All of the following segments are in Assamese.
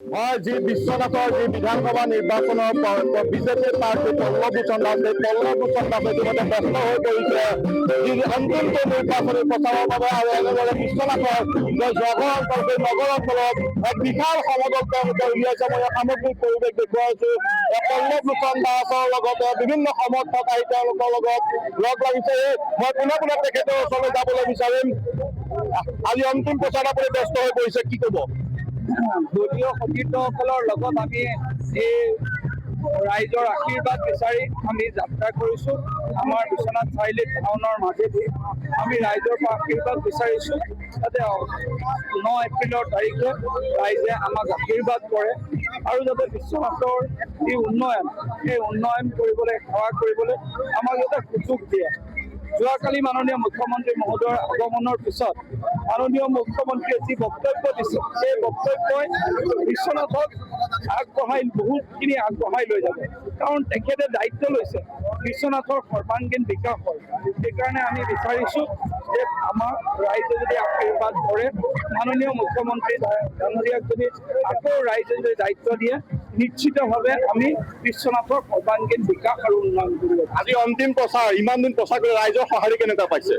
হয়, যি বিশ্বনাথৰ যি বিধানসভা নিৰ্বাচনৰ বিজেপি প্ৰাৰ্থী পল্লৱভূষণ দাস, এই পল্লৱভূষণ দাসে ইতিমধ্যে ব্যস্ত হৈ পৰিছে যি অন্তিমটো নিৰ্বাচনী প্ৰচাৰৰ বাবে। আৰু এনেদৰে বিশ্বনাথৰ নগৰ অঞ্চল, সেই নগৰ অঞ্চলত এক বিশাল সমদল তেওঁলোকে উলিয়াইছে। মই সামগ্ৰিক পৰিৱেশ দেখুৱাইছো। পল্লৱভূষণ দাসৰ লগতে বিভিন্ন সমৰ্থক আহি তেওঁলোকৰ লগত লগ লাগিছে। মই পোনে পোনে তেখেতৰ ওচৰলৈ যাবলৈ বিচাৰিম। আজি অন্তিম প্ৰচাৰ আপুনি ব্যস্ত হৈ পৰিছে, কি ক'ব? দলীয় সতীৰ্থসকলৰ লগত আমি এই ৰাইজৰ আশীৰ্বাদ বিচাৰি আমি যাত্ৰা কৰিছোঁ। আমাৰ বিশ্বনাথ চাৰিআলি টাউনৰ মাজেদি আমি ৰাইজৰ পৰা আশীৰ্বাদ বিচাৰিছোঁ যাতে 9 এপ্ৰিলৰ তাৰিখে ৰাইজে আমাক আশীৰ্বাদ কৰে আৰু যাতে বিশ্বনাথৰ যি উন্নয়ন, সেই উন্নয়ন কৰিবলৈ সেৱা কৰিবলৈ আমাক যাতে সুযোগ দিয়ে। যোৱাকালি মাননীয় মুখ্যমন্ত্ৰী মহোদয়ৰ আগমনৰ পিছত মাননীয় মুখ্যমন্ত্ৰীয়ে যি বক্তব্য দিছে, সেই বক্তব্যই বিশ্বনাথক বহুতখিনি আগবঢ়াই লৈ যাব। কাৰণ তেখেতে দায়িত্ব লৈছে বিশ্বনাথৰ সৰ্বাংগীন বিকাশৰ। সেইকাৰণে আমি বিচাৰিছোঁ যে আমাক ৰাইজে যদি আশীৰ্বাদ কৰে, মাননীয় মুখ্যমন্ত্ৰী ডাঙৰীয়াক যদি আকৌ ৰাইজে যদি দায়িত্ব দিয়ে, নিশ্চিতভাৱে আমি বিশ্বনাথৰ সৰ্বাংগীন বিকাশ আৰু উন্নয়ন কৰিব। আজি অন্তিম প্ৰচাৰ, ইমান দিন প্ৰচাৰ কৰি ৰাইজৰ সঁহাৰি কেনেকুৱা পাইছে?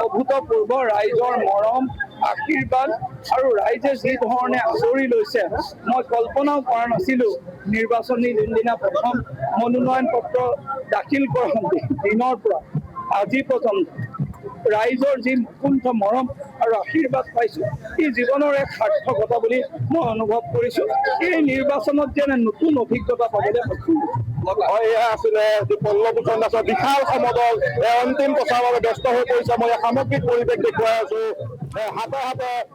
অভূতপূৰ্ব ৰাইজৰ মৰম, আশীৰ্বাদ আৰু ৰাইজে যি ধৰণে আদৰি লৈছে, মই কল্পনাও কৰা নাছিলোঁ। নিৰ্বাচনী যোনদিনা প্ৰথম মনোনয়ন পত্ৰ দাখিল কৰা দিনৰ পৰা আজি পৰ্যন্ত ৰাইজৰ যি মুকুণ্ঠ মৰম আৰু আশীৰ্বাদ পাইছোঁ, ই জীৱনৰ এক সাৰ্থকতা বুলি মই অনুভৱ কৰিছোঁ। এই নিৰ্বাচনত যেনে নতুন অভিজ্ঞতা পাবলৈ সক্ষম হৈছোঁ। এয়া আছিলে পল্লৱভূষণ দাসৰ বিশাল সমদল অন্তিম প্ৰচাৰৰ বাবে ব্যস্ত হৈ পৰিছে। মই সামগ্ৰিক পৰিৱেশ দেখুৱাই আছো। হাতে হাতে